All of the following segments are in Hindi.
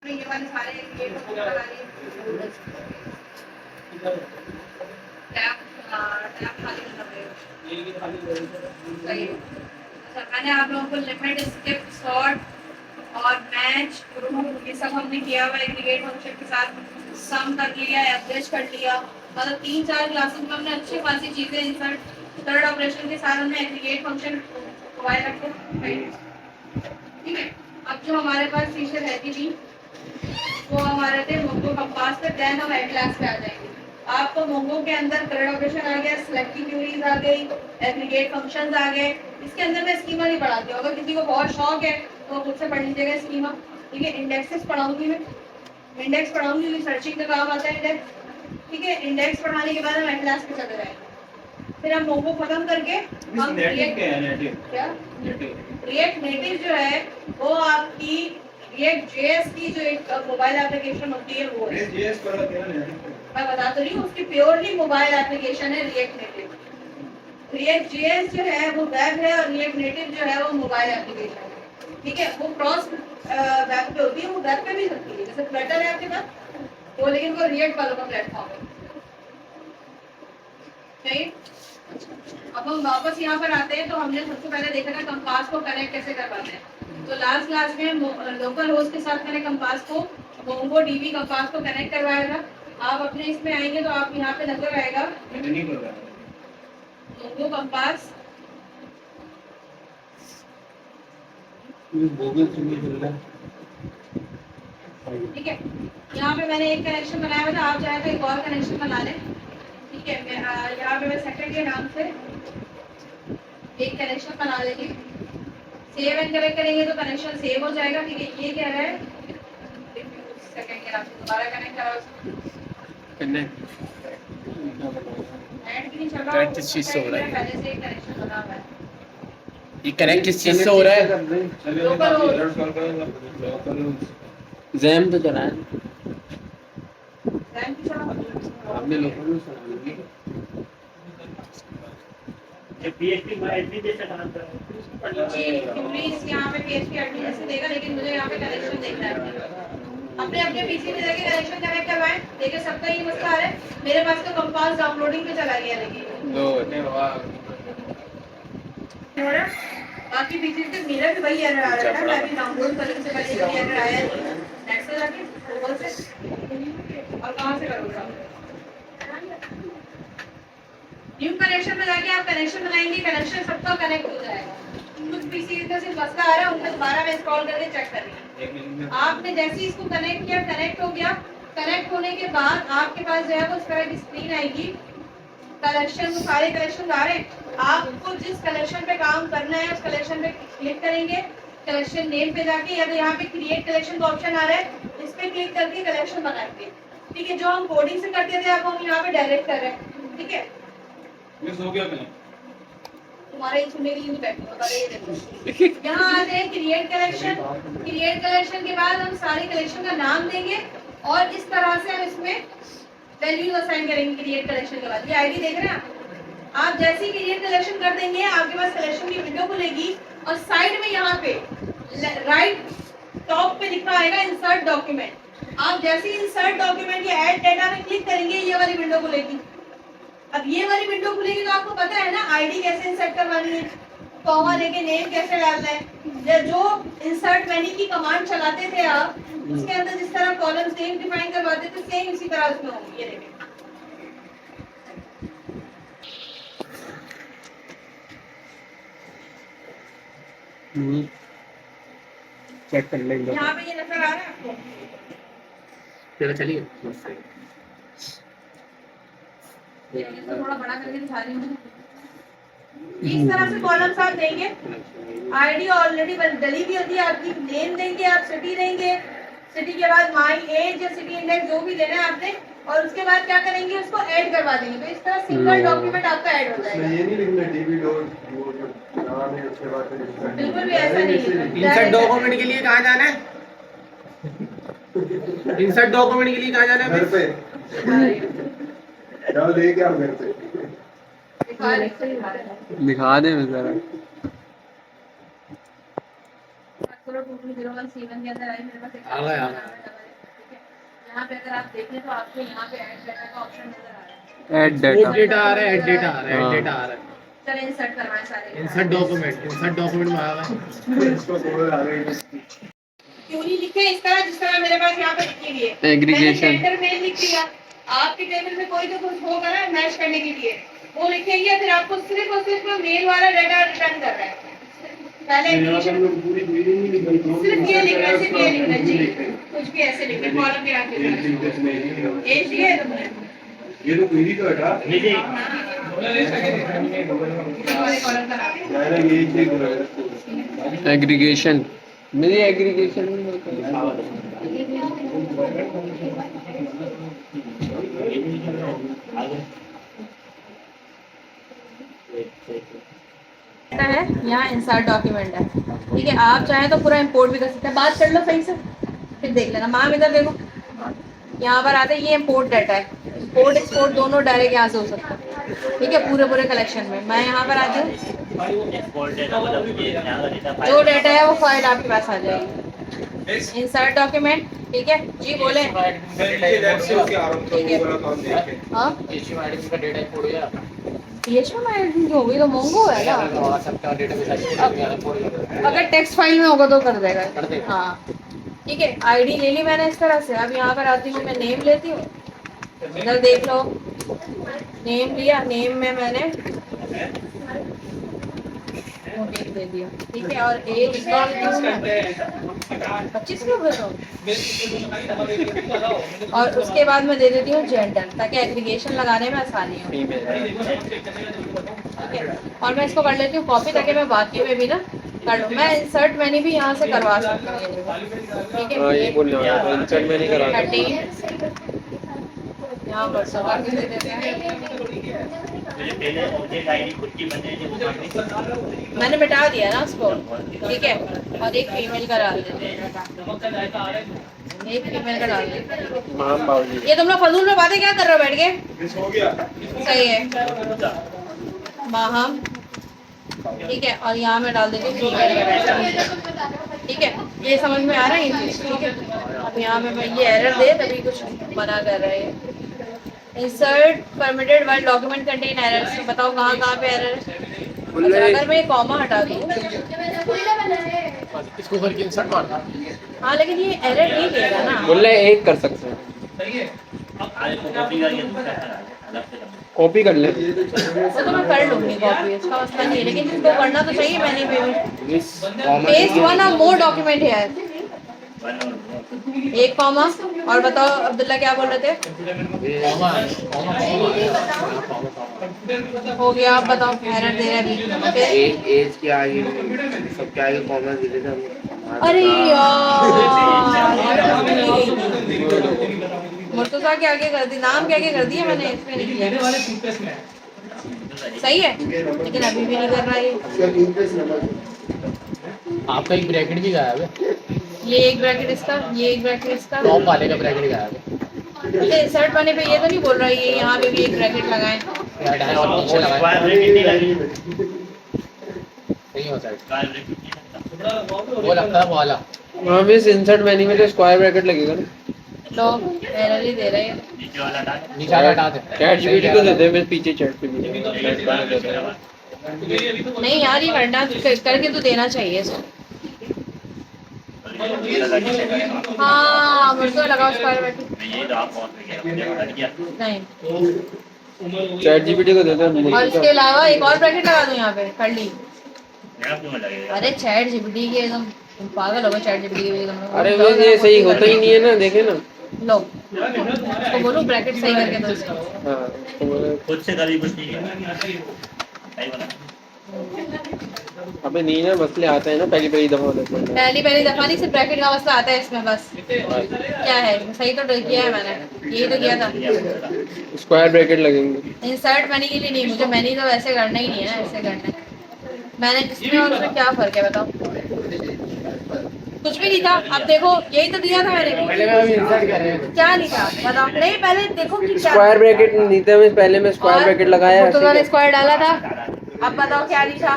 ये वाले सारे गेट लगा लिए टैप खाली करना पड़ेगा। सही है। अच्छा मैंने आप लोगों को लिमिट स्किप सॉर्ट और मैच ग्रुप ये सब हमने किया हुआ एग्रीगेट फंक्शन के साथ सम कर लिया एवरेज कर लिया। मतलब 3-4 क्लासेस में हमने अच्छी खासी चीजें इंसर्ट थर्ड ऑपरेशन के साथ हमने एग्रीगेट फंक्शन प्रोवाइड रखे। ठीक है। अब जो हमारे पास चीजें रहती थी वो हमारे थे मोंगो कंपास पे, देन हम एट क्लास पे आ जाएंगे। आपको मोंगो के अंदर थर्ड ऑपरेशन आ गया, सिलेक्टिव क्यूरीज आ गई, एग्रीगेट फंक्शंस आ गए। इसके अंदर मैं स्कीमा नहीं पढ़ाती हूँ, अगर किसी को बहुत शौक है तो खुद से पढ़ लीजिएगा स्कीमा। ठीक है। इंडेक्सेस पढ़ाऊंगी मैं, इंडेक्स पढ़ाऊंगी, सर्चिंग का काम आता है इंडेक्स। ठीक है। इंडेक्स पढ़ाने के बाद हम एट क्लास पे चले जाएंगे। फिर हम मोंगो खत्म करके हम रिएक्ट नेटिव जो है वो आपकी रिएक्ट जेएस की जो एक मोबाइल एप्लीकेशन होती है वो है। मैं बता तो रही हूँ, उसकी प्योरली मोबाइल एप्लीकेशन है रिएक्ट नेटिव। रिएक्ट जेएस जो है वो वेब है और रिएक्ट नेटिव जो है वो मोबाइल एप्लीकेशन है। ठीक है। वो क्रॉस वेब पे होती है, वो वेब पे भी सकती है, जैसे फ्लटर है आपके पास वो, लेकिन वो रिएक्ट वालों का प्लेटफॉर्म है। सही। अब हम वापस यहाँ पर आते हैं तो हमने सबसे पहले देखा था कंपास को कनेक्ट कैसे करवाते हैं। तो लास्ट क्लास में लोकल होस्ट के साथ मैंने कंपास को मोंगो डीबी कंपास को कनेक्ट करवाया था। आप अपने इसमें आएंगे तो आप यहाँ पे नजर आएगा मोंगो कंपास। ठीक है। यहाँ पे मैंने एक कनेक्शन बनाया हुआ था, आप चाहे तो एक और कनेक्शन बना लें। ठीक है। यहाँ पे मैं सेकंड के नाम से एक कनेक्शन बना लेंगे, सेव एंड कनेक्ट करेंगे तो कनेक्शन सेव हो जाएगा। ठीक है। ये कह रहा है सेकंड के नाम से दोबारा कनेक्ट करो, नेट भी नहीं चल रहा है, किस चीज से हो रहा है, पहले से एक कनेक्शन बना हुआ है। ये कनेक्ट किस चीज से हो रहा है? जैम तो चला है, जैम की चला आपने लोकल पीएचपी एडमिन जैसा काम कर रहा है। प्लीज यहाँ पे पीएचपी एडमिन जैसे देगा, लेकिन मुझे यहाँ पे कनेक्शन देखना है। अपने अपने पीसी में जाके कनेक्शन कनेक्ट करवाएं। देखिए सबका ही मसला आ रहा है, मेरे पास तो कंपास डाउनलोडिंग पे चला गया, लेकिन बाकी पीसी से मेरा भी वही एरर आ रहा है। मैं भी डाउनलोड करने से पहले भी एरर आया है। नेट से जाके गूगल से और कहां से करूंगा, न्यू कनेक्शन में जाके आप कनेक्शन बनाएंगे, कनेक्शन सबका कनेक्ट हो जाएगा। कुछ पीसी का सिर्फ मसला आ रहा है, उनको दोबारा मैं इंस्टॉल करके चेक कर रही हूं। आपने जैसे ही इसको कनेक्ट किया, कनेक्ट हो गया। कनेक्ट होने के बाद आपके पास जो है वो इस तरह की स्क्रीन आएगी। कलेक्शन, सारे कलेक्शन आ रहे हैं। आपको जिस कलेक्शन पे काम करना है उस कलेक्शन पे क्लिक करेंगे, कलेक्शन नेम पे जाके, या तो यहाँ पे क्रिएट कलेक्शन का ऑप्शन आ रहा है, इस पे क्लिक करके कलेक्शन बनाएंगे। ठीक है। जो हम कोडिंग से करते थे अब हम यहाँ पे डायरेक्ट कर रहे हैं। ठीक है। मिस हो गया क्या? तुम्हारे सुनने के लिए बैठे हो, ये देखो यहाँ आ जाए क्रिएट कलेक्शन। क्रिएट कलेक्शन के बाद हम सारे कलेक्शन का नाम देंगे और इस तरह से हम इसमें वैल्यूज असाइन करेंगे। क्रिएट कलेक्शन के बाद ये आईडी देख रहे हैं आप जैसे ही क्रिएट कलेक्शन कर देंगे आपके पास कलेक्शन की विंडो खुलेगी और साइड में यहाँ पे राइट टॉप पे लिखा आएगा इंसर्ट डॉक्यूमेंट। आप जैसे ही इंसर्ट डॉक्यूमेंट या ऐड डेटा में क्लिक करेंगे ये वाली विंडो खुलेगी। अब ये वाली विंडो खुलेगी तो आपको पता है ना आईडी कैसे इंसर्ट करवानी है, कॉमा लेके नेम कैसे डालना है। जो इंसर्ट मेन्यू की कमांड चलाते थे आप, उसके अंदर जिस तरह कॉलम्स नेम डिफाइन करवाते थे सेम इसी तरह उसमें होंगी। ये देखें चेक कर लेंगे। यहाँ पे ये नजर आ रहा है आपको? चलो चलिए, थोड़ा बड़ा करके दिखा रही हूँ। इस तरह से कॉलम्स आप देंगे। आईडी ऑलरेडी डली भी होती है आपकी, नेम देंगे आप, सिटी देंगे, सिटी के बाद माई एज या सिटी इंडेक्स जो भी देना है आपने, और उसके बाद क्या करेंगे उसको ऐड करवा देंगे। तो इस तरह सिंगल डॉक्यूमेंट आपका ऐड हो जाएगा। ये नहीं लिखना डीबी डॉट वो जो नाम है उसके बाद बिल्कुल भी ऐसा नहीं है। इंसर्ट डॉक्यूमेंट के लिए कहाँ जाना है? इंसर्ट डॉक्यूमेंट के लिए कहाँ जाना है? घर पे जाओ लेके आओ घर पे। दिखा दे मैं जरा। के अंदर आई मेरे पास आ गया। यहाँ पे अगर आप देखें तो आपको यहाँ पे ऐड डाटा का ऑप्शन नजर आ रहा है। ऐड Add डेटा data आ रहा है, add data आ रहा है, add data आ रहा है। चलिए इंसर्ट करवाएं सारे। इंसर्ट डॉक्यूमेंट में आ रहा है। इसको बोल आ गई क्यों नहीं लिखे इस तरह जिस तरह मेरे पास यहाँ पे लिखी हुई है। Aggregation। मैंने टेंडर मेल लिख दिया, आपके टेबल में कोई तो कुछ होगा ना मैच करने के लिए, वो लिखेंगे, फिर आपको सिर्फ और सिर्फ मेल वाला डाटा रिटर्न कर रहा है। पहले एग्रीगेशन सिर्फ ये लिखना है, सिर्फ ये लिखना है जी, कुछ भी ऐसे लिखना है, कॉलम में आके एज दिया है तुमने। ये तो क्वेरी तो हटा कॉलम का नाम मैंने ये चेक एग्रीगेशन मेरी एग्रीगेशन है, यहाँ इंसर्ट डॉक्यूमेंट है, ठीक है। आप चाहें तो पूरा इंपोर्ट भी कर सकते हैं, बात कर लो सही से, फिर देख लेना। मैम इधर देखो, यहाँ पर आते हैं, ये इंपोर्ट डाटा है, इंपोर्ट एक्सपोर्ट दोनों डायरेक्ट यहाँ से हो सकता है, ठीक है, पूरे कलेक्शन में। मैं यहाँ पर आती हूँ, जो डाटा है वो फाइल आपके पास आ जाएगी। इंसर्ट डॉक्यूमेंट, ठीक है जी, बोले हाँ PHP होगी तो मोंगो है ना, अगर टेक्स्ट फाइल में होगा तो कर देगा। हाँ ठीक है, आईडी ले ली मैंने इस तरह से। अब यहाँ पर आती हूँ, मैं नेम लेती हूँ, इधर देख लो, नेम लिया, नेम में मैंने नेम दे दिया, ठीक है। और एज 25 के ऊपर और उसके बाद मैं दे देती हूँ जेंडर, ताकि एग्रीगेशन लगाने में आसानी हो, ठीक है। और मैं इसको कर लेती हूँ कॉपी, ताकि मैं बाकी में भी ना कर लूँ। मैं इंसर्ट मैंने भी यहाँ से करवा सकती हूँ, ठीक है। इंसर्ट में नहीं करा 13 यहाँ पर सब आगे दे देते हैं। मैंने मिटा दिया ना उसको, ठीक है। और एक फीमेल का डाल देते हैं, एक फीमेल का डाल देते हैं। ये तुम लोग फजूल में बातें क्या कर रहे हो बैठ के? हो गया सही है, माहम, ठीक है। और यहाँ मैं डाल देती हूँ फीमेल का डाटा, ठीक है। ये समझ में आ रहा है, ठीक है। अब यहाँ पे ये एरर दे तभी कुछ मना कर रहा है। Insert permitted word document contain errors, बताओ कहाँ पे एरर है? अच्छा, अगर मैं कॉमा हटा दूँ, इसको करके इंसर्ट मारना। हाँ लेकिन ये एरर नहीं देगा ना। बोल रहे एक कर सकते हैं, कॉपी कर ले। वो तो मैं कर लूंगी कॉपी, इसका मसला नहीं है, लेकिन इसको करना तो चाहिए। मैंने पेस्ट वन और मोर डॉक्यूमेंट है, एक कॉमा। और बताओ अब्दुल्ला क्या बोल रहे थे? हो गया, आप बताओ, एरर दे रहा है एज के आगे सब के आगे कॉमा दे देते हैं। अरे यार, मुर्तजा के आगे कर दी, नाम के आगे कर दिया मैंने, इसमें नहीं किया। सही है, लेकिन अभी भी नहीं कर रहा है। आपका एक ब्रैकेट भी गायब है, ये एक ब्रैकेट इसका, ये एक ब्रैकेट इसका, टॉप वाले का ब्रैकेट गायब है। ये इंसर्ट वाले पे ये तो नहीं बोल रहा है ये यहाँ पे भी एक ब्रैकेट लगाएं? और नीचे लगाए नहीं हो सकता, वो लगता है वाला। हाँ मिस, इंसर्ट मेन्यू में तो स्क्वायर ब्रैकेट लगेगा ना। लो एरर ही दे रहे हैं। नीचे हटा दे, चैट जीपीटी को दे दे, मैं पीछे चैट पे नहीं यार, ये करना करके तो देना चाहिए इसको। हाँ मुझे तो लगा स्क्वायर ब्रैकेट नहीं। चैट जीपीटी को दे दे। और इसके अलावा एक और ब्रैकेट लगा दूं यहाँ पे, कर ली। अरे चैट जीपीटी के एकदम पागल हो गए, चैट जीपीटी के एकदम। अरे वो ये सही होता ही नहीं है ना, देखे ना। लो उसको बोलो ब्रैकेट सही करके दो इसको। हाँ खुद से कभी कुछ नहीं है। अबे नहीं ना, मसले आता है ना पहली दफा पहली दफा नहीं, सिर्फ ब्रैकेट का मसला आता है इसमें बस। क्या है, सही तो किया है मैंने, यही तो किया था। स्क्वायर ब्रैकेट लगेंगे। इंसर्ट मैनी के लिए नहीं, मुझे मैनी तो वैसे करना ही नहीं है ना, ऐसे करना है। मैंने इसमें और उसमें क्या फर्क है बताओ? कुछ भी नहीं था। अब देखो यही तो दिया था मैंने, पहले मैं अभी इंसर्ट कर रहे हैं, क्या नहीं था बताओ? नहीं पहले देखो कि क्या स्क्वायर ब्रैकेट नहीं था, मैं पहले मैं स्क्वायर ब्रैकेट लगाया है। तो मैंने स्क्वायर डाला था। अब बताओ क्या नहीं था?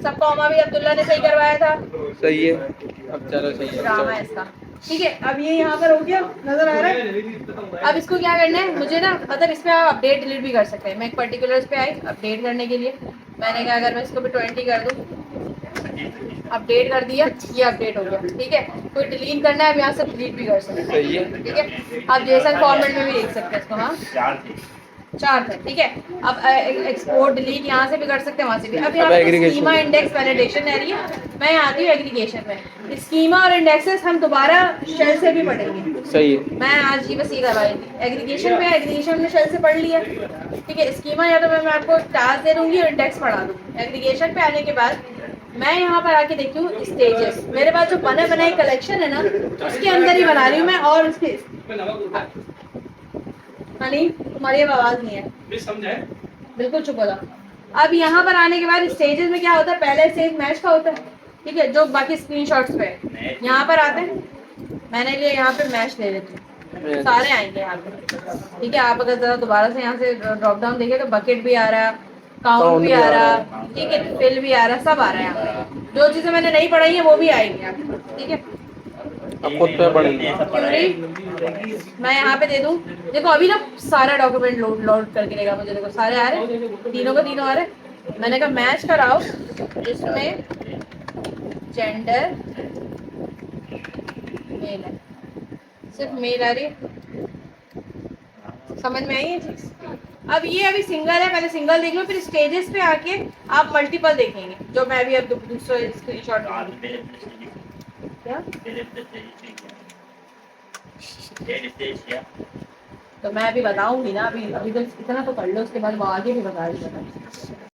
सब कॉमा भी अब्दुल्ला ने सही करवाया था। सही है, अब चलो सही है। ड्रामा है इसका। ठीक है, अब ये यहाँ पर हो गया, नजर आ रहा है। अब इसको क्या करना है मुझे ना, मतलब इसमें आप अपडेट डिलीट भी कर सकते हैं। मैं एक पर्टिकुलर इस पे आई अपडेट करने के लिए, मैंने कहा अगर मैं इसको भी 20 कर दूँ, अपडेट कर दिया, ये अपडेट हो गया। ठीक है, कोई डिलीट करना है अब यहाँ से डिलीट भी कर सकते हैं। सही है। ठीक है, आप जेसन फॉर्मेट में भी लिख सकते हैं इसको। हाँ 4 थे 4 थे। ठीक है, अब एक्सपोर्ट डिलीट यहाँ से भी कर सकते हैं, वहाँ से भी। अब यहाँ अब पे aggregation। स्कीमा इंडेक्स वैलिडेशन है रही है, मैं यहाँ आती हूँ एग्रीगेशन में। स्कीमा और इंडेक्सेस हम दोबारा शेल से भी पढ़ेंगे। सही है। मैं आज ही बस ये करवाई थी एग्रीगेशन पे, एग्रीगेशन में शेल से पढ़ लिया। ठीक है, स्कीमा या तो मैं आपको टास्क दे दूंगी और इंडेक्स पढ़ा दूंगी। एग्रीगेशन पे आने के बाद मैं यहाँ पर आके देखती हूँ स्टेजेस, मेरे पास जो बना बनाई कलेक्शन है ना, उसके अंदर ही बना रही हूँ मैं। और उसके हनी तुम्हारी अब आवाज नहीं है, समझाए बिल्कुल चुप हो जाओ। अब यहाँ पर आने के बाद स्टेजेस में क्या होता है, पहले स्टेज मैच का होता है। ठीक है, जो बाकी स्क्रीनशॉट्स पे है। यहाँ पर आते हैं, मैंने लिए यहाँ पे मैच ले लेती हूँ, सारे आएंगे यहाँ पे। ठीक है, आप अगर जरा दोबारा से यहाँ से ड्रॉप डाउन देखें तो बकेट भी आ रहा है, काउंट भी आ रहा, ठीक है, फिल भी आ रहा, सब आ रहा है यहाँ पे। जो चीजें मैंने नहीं पढ़ाई है वो भी आएंगी यहाँ पे। ठीक है, अब खुद पे पढ़ेंगे। क्यूरी मैं यहाँ पे दे दूँ, देखो अभी ना सारा डॉक्यूमेंट लोड करके देगा मुझे। देखो सारे आ रहे हैं, तीनों को तीनों आ रहे हैं। मैंने कहा मैच कराओ, इसमें जेंडर मेल है, सिर्फ मेल आ रही है। समझ में आई ये चीज? अब ये अभी सिंगल है, पहले सिंगल देख लो, फिर स्टेजेस पे आके आप मल्टीपल देखेंगे, जो मैं भी अब दूसरा स्क्रीनशॉट क्या तो मैं अभी बताऊंगी ना। अभी अभी तो इतना तो कर लो, उसके बाद वो आगे भी बता रही है।